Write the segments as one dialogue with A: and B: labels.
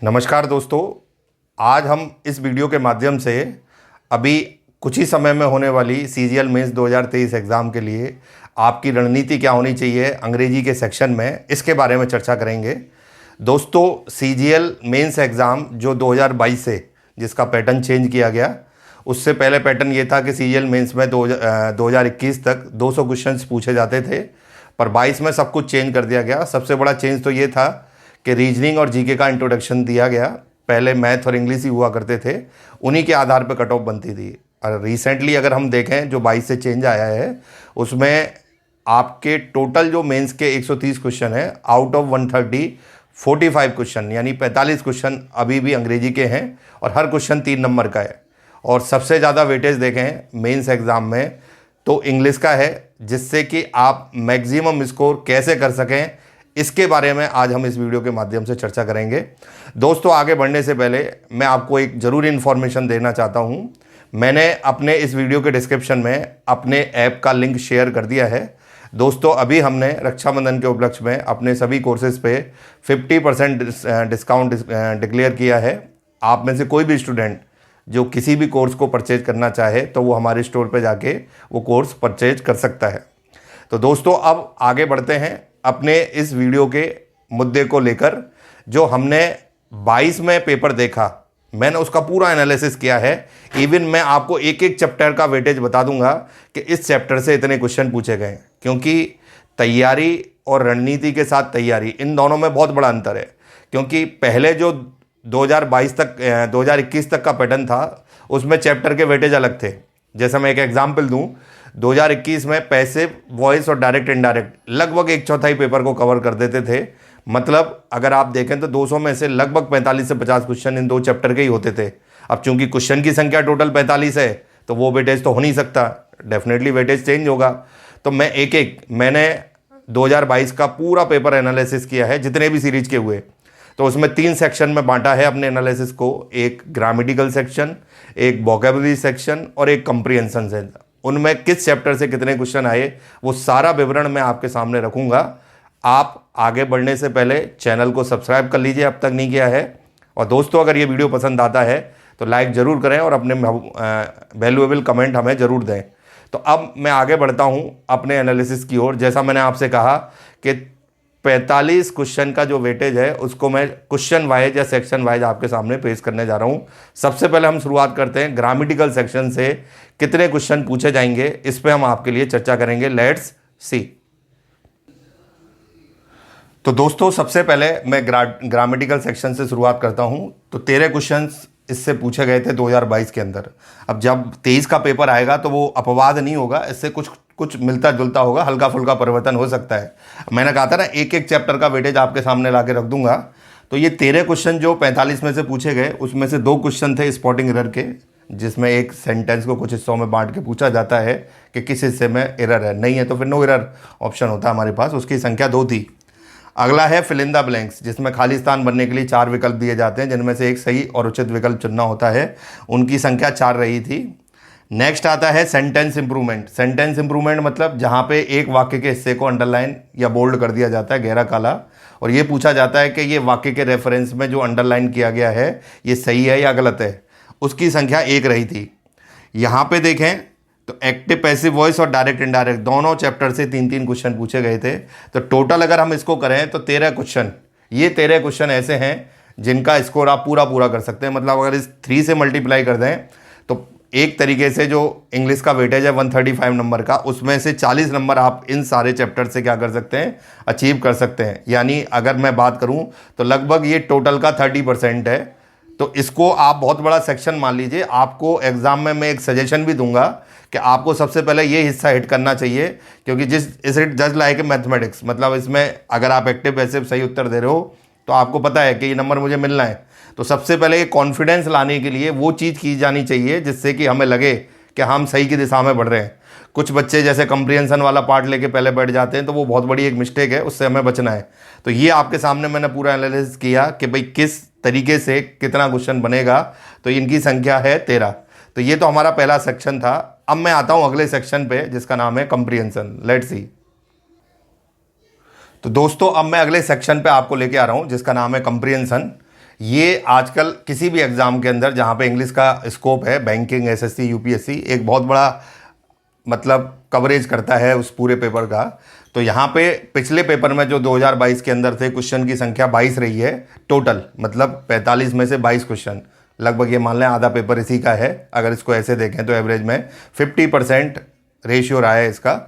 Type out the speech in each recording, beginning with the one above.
A: नमस्कार दोस्तों। आज हम इस वीडियो के माध्यम से अभी कुछ ही समय में होने वाली सीजीएल मेंस 2023 एग्ज़ाम के लिए आपकी रणनीति क्या होनी चाहिए अंग्रेजी के सेक्शन में, इसके बारे में चर्चा करेंगे। दोस्तों, सीजीएल मेंस एग्ज़ाम जो 2022 से जिसका पैटर्न चेंज किया गया, उससे पहले पैटर्न ये था कि सीजीएल मेंस में 2021 तक 200 क्वेश्चंस पूछे जाते थे, पर 22 में सब कुछ चेंज कर दिया गया। सबसे बड़ा चेंज तो ये था कि रीजनिंग और जीके का इंट्रोडक्शन दिया गया। पहले मैथ और इंग्लिश ही हुआ करते थे, उन्हीं के आधार पर कट ऑफ बनती थी। और रिसेंटली अगर हम देखें जो 22 से चेंज आया है, उसमें आपके टोटल जो मेंस के 130 क्वेश्चन है, आउट ऑफ 130 45 क्वेश्चन यानी 45 क्वेश्चन अभी भी अंग्रेजी के हैं और हर क्वेश्चन 3 नंबर का है। और सबसे ज़्यादा वेटेज देखें मेंस एग्ज़ाम में तो इंग्लिश का है, जिससे कि आप मैक्सिमम स्कोर कैसे कर सकें, इसके बारे में आज हम इस वीडियो के माध्यम से चर्चा करेंगे। दोस्तों, आगे बढ़ने से पहले मैं आपको एक ज़रूरी इन्फॉर्मेशन देना चाहता हूं। मैंने अपने इस वीडियो के डिस्क्रिप्शन में अपने ऐप का लिंक शेयर कर दिया है। दोस्तों, अभी हमने रक्षाबंधन के उपलक्ष्य में अपने सभी कोर्सेज़ पे 50% डिस्काउंट डिक्लेयर किया है। आप में से कोई भी स्टूडेंट जो किसी भी कोर्स को परचेज करना चाहे तो वो हमारे स्टोर पे जाके वो कोर्स परचेज कर सकता है। तो दोस्तों, अब आगे बढ़ते हैं अपने इस वीडियो के मुद्दे को लेकर। जो हमने 22 में पेपर देखा, मैंने उसका पूरा एनालिसिस किया है। इवन मैं आपको एक एक चैप्टर का वेटेज बता दूंगा कि इस चैप्टर से इतने क्वेश्चन पूछे गए, क्योंकि तैयारी और रणनीति के साथ तैयारी, इन दोनों में बहुत बड़ा अंतर है। क्योंकि पहले जो 2022 तक 2021 तक का पैटर्न था, उसमें चैप्टर के वेटेज अलग थे। जैसे मैं एक एग्जाम्पल दूं, 2021 में पैसिव, वॉइस और डायरेक्ट इनडायरेक्ट लगभग 1/4 पेपर को कवर कर देते थे। मतलब अगर आप देखें तो 200 में से लगभग 45 से 50 क्वेश्चन इन दो चैप्टर के ही होते थे। अब चूंकि क्वेश्चन की संख्या टोटल 45 है, तो वो वेटेज तो हो नहीं सकता, डेफिनेटली वेटेज चेंज होगा। तो मैंने 2022 का पूरा पेपर एनालिसिस किया है, जितने भी सीरीज के हुए। तो उसमें 3 सेक्शन में बांटा है अपने एनालिसिस को, एक ग्रामेटिकल सेक्शन, एक वोकैबुलरी सेक्शन और एक कंप्रीहेंशन सेक्शन। उनमें किस चैप्टर से कितने क्वेश्चन आए, वो सारा विवरण मैं आपके सामने रखूंगा। आप आगे बढ़ने से पहले चैनल को सब्सक्राइब कर लीजिए, अब तक नहीं किया है। और दोस्तों, अगर ये वीडियो पसंद आता है तो लाइक ज़रूर करें और अपने वैल्यूएबल कमेंट हमें ज़रूर दें। तो अब मैं आगे बढ़ता हूँ अपने एनालिसिस की ओर। जैसा मैंने आपसे कहा कि 45 क्वेश्चन का जो वेटेज है, उसको मैं क्वेश्चन वाइज या सेक्शन वाइज आपके सामने पेश करने जा रहा हूं। सबसे पहले हम शुरुआत करते हैं ग्रामेटिकल सेक्शन से। कितने क्वेश्चन पूछे जाएंगे, इस पे हम आपके लिए चर्चा करेंगे। Let's see. तो दोस्तों, सबसे पहले मैं ग्रामेटिकल सेक्शन से शुरुआत करता हूं। तो 13 क्वेश्चन इससे पूछे गए थे 2022 के अंदर। अब जब 23 का पेपर आएगा तो वो अपवाद नहीं होगा, इससे कुछ मिलता जुलता होगा, हल्का फुल्का परिवर्तन हो सकता है। मैंने कहा था ना, एक एक चैप्टर का वेटेज आपके सामने ला के रख दूंगा। तो ये 13 क्वेश्चन जो 45 में से पूछे गए, उसमें से 2 क्वेश्चन थे स्पॉटिंग एरर के, जिसमें एक सेंटेंस को कुछ हिस्सों में बांट के पूछा जाता है कि किस हिस्से में एरर है। नहीं है तो फिर नो एरर ऑप्शन होता है हमारे पास, उसकी संख्या 2 थी। अगला है फिल इन द ब्लैंक्स, जिसमें खाली स्थान भरने के लिए 4 विकल्प दिए जाते हैं, जिनमें से एक सही और उचित विकल्प चुनना होता है। उनकी संख्या 4 रही थी। नेक्स्ट आता है सेंटेंस इंप्रूवमेंट। सेंटेंस इंप्रूवमेंट मतलब जहाँ पे एक वाक्य के हिस्से को अंडरलाइन या बोल्ड कर दिया जाता है, गहरा काला, और ये पूछा जाता है कि ये वाक्य के रेफरेंस में जो अंडरलाइन किया गया है ये सही है या गलत है। उसकी संख्या 1 रही थी। यहाँ पे देखें तो एक्टिव, पैसिव वॉइस और डायरेक्ट इनडायरेक्ट दोनों चैप्टर से 3-3 क्वेश्चन पूछे गए थे। तो टोटल अगर हम इसको करें तो 13 क्वेश्चन, ये 13 क्वेश्चन ऐसे हैं जिनका स्कोर आप पूरा कर सकते हैं। मतलब अगर इस 3 से मल्टीप्लाई कर दें तो एक तरीके से जो इंग्लिश का वेटेज है 135 नंबर का, उसमें से 40 नंबर आप इन सारे चैप्टर से क्या कर सकते हैं, अचीव कर सकते हैं। यानी अगर मैं बात करूं तो लगभग ये टोटल का 30% है। तो इसको आप बहुत बड़ा सेक्शन मान लीजिए। आपको एग्जाम में मैं एक सजेशन भी दूंगा कि आपको सबसे पहले ये हिस्सा हिट करना चाहिए, क्योंकि इस इट जस्ट लाइक मैथमेटिक्स, मतलब इसमें अगर आप एक्टिव पैसिव सही उत्तर दे रहे हो तो आपको पता है कि ये नंबर मुझे मिलना है। तो सबसे पहले ये कॉन्फिडेंस लाने के लिए वो चीज़ की जानी चाहिए जिससे कि हमें लगे कि हम सही की दिशा में बढ़ रहे हैं। कुछ बच्चे जैसे कंप्रीहेंशन वाला पार्ट लेके पहले बैठ जाते हैं, तो वो बहुत बड़ी एक मिस्टेक है, उससे हमें बचना है। तो ये आपके सामने मैंने पूरा एनालिसिस किया कि भाई किस तरीके से कितना क्वेश्चन बनेगा। तो इनकी संख्या है 13। तो ये तो हमारा पहला सेक्शन था। अब मैं आता हूं अगले सेक्शन पे, जिसका नाम है कंप्रीहेंशन। Let's see. तो दोस्तों, अब मैं अगले सेक्शन पे आपको लेके आ रहा हूं, जिसका नाम है कंप्रीहेंशन। ये आजकल किसी भी एग्ज़ाम के अंदर जहाँ पे इंग्लिश का स्कोप है, बैंकिंग, एसएससी, यूपीएससी, एक बहुत बड़ा मतलब कवरेज करता है उस पूरे पेपर का। तो यहाँ पे पिछले पेपर में जो 2022 के अंदर थे, क्वेश्चन की संख्या 22 रही है टोटल, मतलब 45 में से 22 क्वेश्चन, लगभग ये मान लें आधा पेपर इसी का है। अगर इसको ऐसे देखें तो एवरेज में 50% रेशियो रहा है इसका।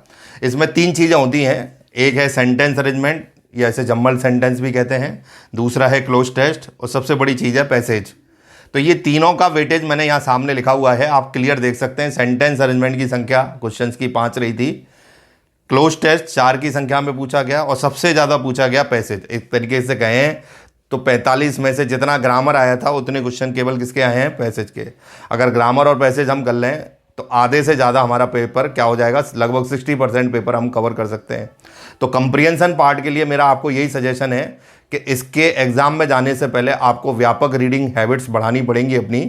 A: इसमें 3 चीज़ें होती हैं, एक है सेंटेंस अरेंजमेंट या इसे जम्बल सेंटेंस भी कहते हैं, दूसरा है क्लोज टेस्ट और सबसे बड़ी चीज़ है पैसेज। तो ये तीनों का वेटेज मैंने यहाँ सामने लिखा हुआ है, आप क्लियर देख सकते हैं। सेंटेंस अरेंजमेंट की संख्या क्वेश्चंस की 5 रही थी, क्लोज टेस्ट 4 की संख्या में पूछा गया और सबसे ज़्यादा पूछा गया पैसेज। एक तरीके से कहें तो 45 में से जितना ग्रामर आया था उतने क्वेश्चन केवल किसके आए हैं, पैसेज के। अगर ग्रामर और पैसेज हम कर लें तो आधे से ज़्यादा हमारा पेपर क्या हो जाएगा, लगभग 60% पेपर हम कवर कर सकते हैं। तो कंप्रिहेंशन पार्ट के लिए मेरा आपको यही सजेशन है कि इसके एग्ज़ाम में जाने से पहले आपको व्यापक रीडिंग हैबिट्स बढ़ानी पड़ेंगी अपनी,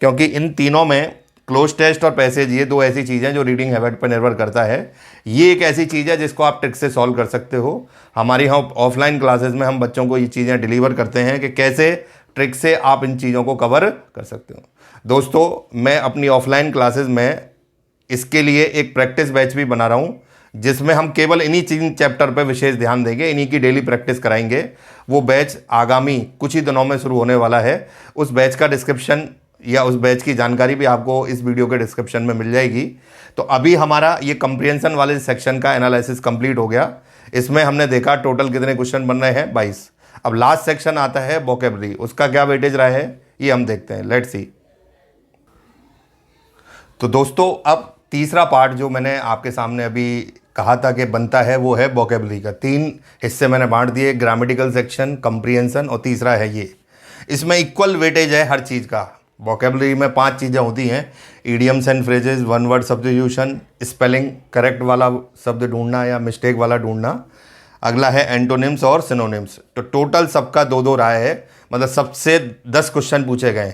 A: क्योंकि इन तीनों में क्लोज टेस्ट और पैसेज ये 2 ऐसी चीज़ें जो रीडिंग हैबिट पर निर्भर करता है। ये एक ऐसी चीज़ है जिसको आप ट्रिक से सॉल्व कर सकते हो। हमारी यहाँ ऑफलाइन क्लासेस में हम बच्चों को ये चीज़ें डिलीवर करते हैं कि कैसे ट्रिक से आप इन चीज़ों को कवर कर सकते हो। दोस्तों, मैं अपनी ऑफलाइन क्लासेस में इसके लिए एक प्रैक्टिस बैच भी बना रहा हूँ, जिसमें हम केवल इन्हीं 3 चैप्टर पर विशेष ध्यान देंगे, इन्हीं की डेली प्रैक्टिस कराएंगे। वो बैच आगामी कुछ ही दिनों में शुरू होने वाला है। उस बैच का डिस्क्रिप्शन या उस बैच की जानकारी भी आपको इस वीडियो के डिस्क्रिप्शन में मिल जाएगी। तो अभी हमारा ये कंप्रिहेंशन वाले सेक्शन का एनालिसिस कंप्लीट हो गया। इसमें हमने देखा टोटल कितने क्वेश्चन बन रहे हैं, 22। अब लास्ट सेक्शन आता है वोकैबुलरी, उसका क्या वेटेज रहा है ये हम देखते हैं, लेट्स सी। तो दोस्तों, अब तीसरा पार्ट जो मैंने आपके सामने अभी कहा था कि बनता है, वो है वोकैबुलरी का। 3 हिस्से मैंने बांट दिए, ग्रामेटिकल सेक्शन, कंप्रिहेंशन और तीसरा है ये। इसमें इक्वल वेटेज है हर चीज़ का। वोकैबुलरी में 5 चीज़ें होती हैं, idioms and phrases, one word substitution, spelling correct वाला शब्द ढूंढना या मिस्टेक वाला ढूंढना, अगला है एंटोनिम्स और सिनोनिम्स। तो टोटल सबका 2-2 रहा है, मतलब सबसे 10 क्वेश्चन पूछे गए।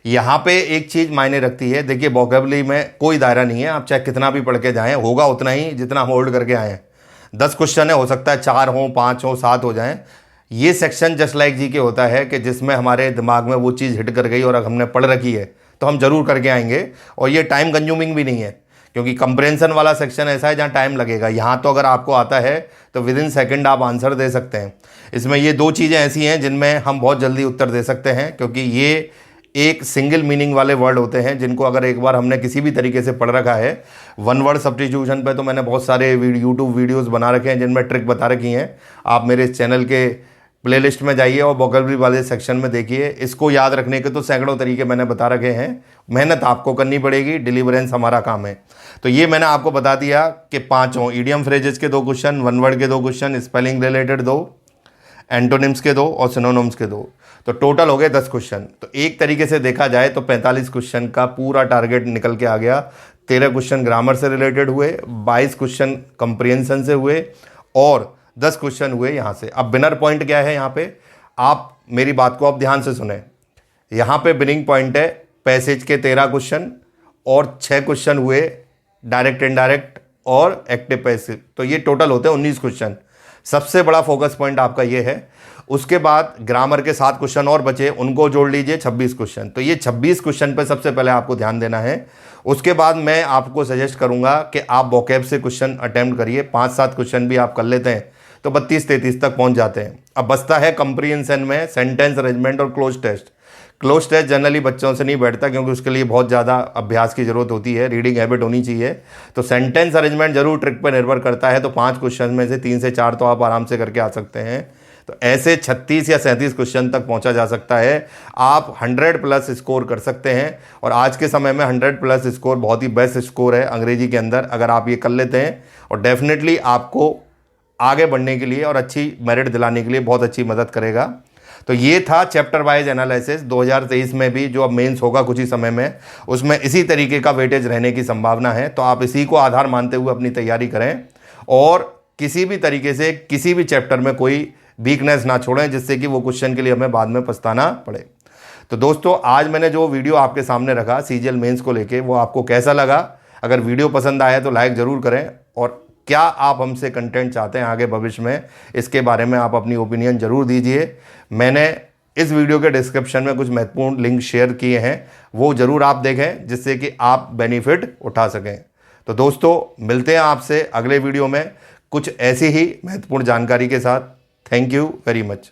A: यहाँ पे एक चीज़ मायने रखती है, देखिए वोकैबुलरी में कोई दायरा नहीं है, आप चाहे कितना भी पढ़ के जाएँ होगा उतना ही जितना हम होल्ड करके आए हैं। 10 क्वेश्चन है, हो सकता है 4 हो, 5 हो, 7 हो जाएं। ये सेक्शन जस्ट लाइक जी के होता है कि जिसमें हमारे दिमाग में वो चीज़ हिट कर गई और अगर हमने पढ़ रखी है तो हम ज़रूर करके आएंगे। और ये टाइम कंज्यूमिंग भी नहीं है, क्योंकि कंप्रिहेंशन वाला सेक्शन ऐसा है जहाँ टाइम लगेगा। यहाँ तो अगर आपको आता है तो विद इन सेकेंड आप आंसर दे सकते हैं। इसमें ये 2 चीज़ें ऐसी हैं जिनमें हम बहुत जल्दी उत्तर दे सकते हैं, क्योंकि ये एक सिंगल मीनिंग वाले वर्ड होते हैं जिनको अगर एक बार हमने किसी भी तरीके से पढ़ रखा है। वन वर्ड सब्स्टिट्यूशन पे तो मैंने बहुत सारे यूट्यूब वीडियोस बना रखे हैं जिनमें ट्रिक बता रखी हैं। आप मेरे इस चैनल के प्लेलिस्ट में जाइए और वोकैबुलरी वाले सेक्शन में देखिए। इसको याद रखने के तो सैकड़ों तरीके मैंने बता रखे हैं, मेहनत आपको करनी पड़ेगी, डिलीवरेंस हमारा काम है। तो ये मैंने आपको बता दिया कि 5 ईडियम फ्रेजेस के 2 क्वेश्चन, वन वर्ड के 2 क्वेश्चन, स्पेलिंग रिलेटेड 2, एंटोनिम्स के 2 और सिनोनिम्स के 2। तो टोटल हो गए 10 क्वेश्चन। तो एक तरीके से देखा जाए तो 45 क्वेश्चन का पूरा टारगेट निकल के आ गया। 13 क्वेश्चन ग्रामर से रिलेटेड हुए, 22 क्वेश्चन कंप्रिहेंशन से हुए और 10 क्वेश्चन हुए यहाँ से। अब विनर पॉइंट क्या है यहाँ पे, आप मेरी बात को आप ध्यान से सुने। यहाँ पे विनिंग पॉइंट है पैसेज के 13 क्वेश्चन और 6 क्वेश्चन हुए डायरेक्ट इनडायरेक्ट और एक्टिव पैसिव। तो ये टोटल होते हैं 19 क्वेश्चन। सबसे बड़ा फोकस पॉइंट आपका ये है। उसके बाद ग्रामर के 7 क्वेश्चन और बचे, उनको जोड़ लीजिए 26 क्वेश्चन। तो ये 26 क्वेश्चन पे सबसे पहले आपको ध्यान देना है। उसके बाद मैं आपको सजेस्ट करूंगा कि आप वोकैब से क्वेश्चन अटेम्प्ट करिए। 5-7 क्वेश्चन भी आप कर लेते हैं तो 32-33 तक पहुंच जाते हैं। अब बचता है कंप्रिहेंशन में सेंटेंस अरेंजमेंट और cloze test. Cloze test generally बच्चों से नहीं बैठता, क्योंकि उसके लिए बहुत ज़्यादा अभ्यास की ज़रूरत होती है, रीडिंग हैबिट होनी चाहिए। तो सेंटेंस अरेंजमेंट जरूर ट्रिक पर निर्भर करता है। तो 5 क्वेश्चन में से 3 से 4 तो आप आराम से करके आ सकते हैं। तो ऐसे 36 या 37 क्वेश्चन तक पहुंचा जा सकता है। आप 100+ स्कोर कर सकते हैं। और आज के समय में 100+ स्कोर बहुत ही बेस्ट स्कोर है अंग्रेजी के अंदर। अगर आप ये कर लेते हैं और डेफिनेटली आपको आगे बढ़ने के लिए और अच्छी मेरिट दिलाने के लिए बहुत अच्छी मदद करेगा। तो ये था चैप्टर वाइज एनालिसिस। 2023 में भी जो अब मेंस होगा कुछ ही समय में, उसमें इसी तरीके का वेटेज रहने की संभावना है। तो आप इसी को आधार मानते हुए अपनी तैयारी करें और किसी भी तरीके से किसी भी चैप्टर में कोई वीकनेस ना छोड़ें, जिससे कि वो क्वेश्चन के लिए हमें बाद में पछताना पड़े। तो दोस्तों, आज मैंने जो वीडियो आपके सामने रखा सीजीएल मेंस को लेके, वो आपको कैसा लगा? अगर वीडियो पसंद आया तो लाइक ज़रूर करें। और क्या आप हमसे कंटेंट चाहते हैं आगे भविष्य में, इसके बारे में आप अपनी ओपिनियन ज़रूर दीजिए। मैंने इस वीडियो के डिस्क्रिप्शन में कुछ महत्वपूर्ण लिंक शेयर किए हैं, वो ज़रूर आप देखें जिससे कि आप बेनिफिट उठा सकें। तो दोस्तों, मिलते हैं आपसे अगले वीडियो में कुछ ऐसी ही महत्वपूर्ण जानकारी के साथ। Thank you very much.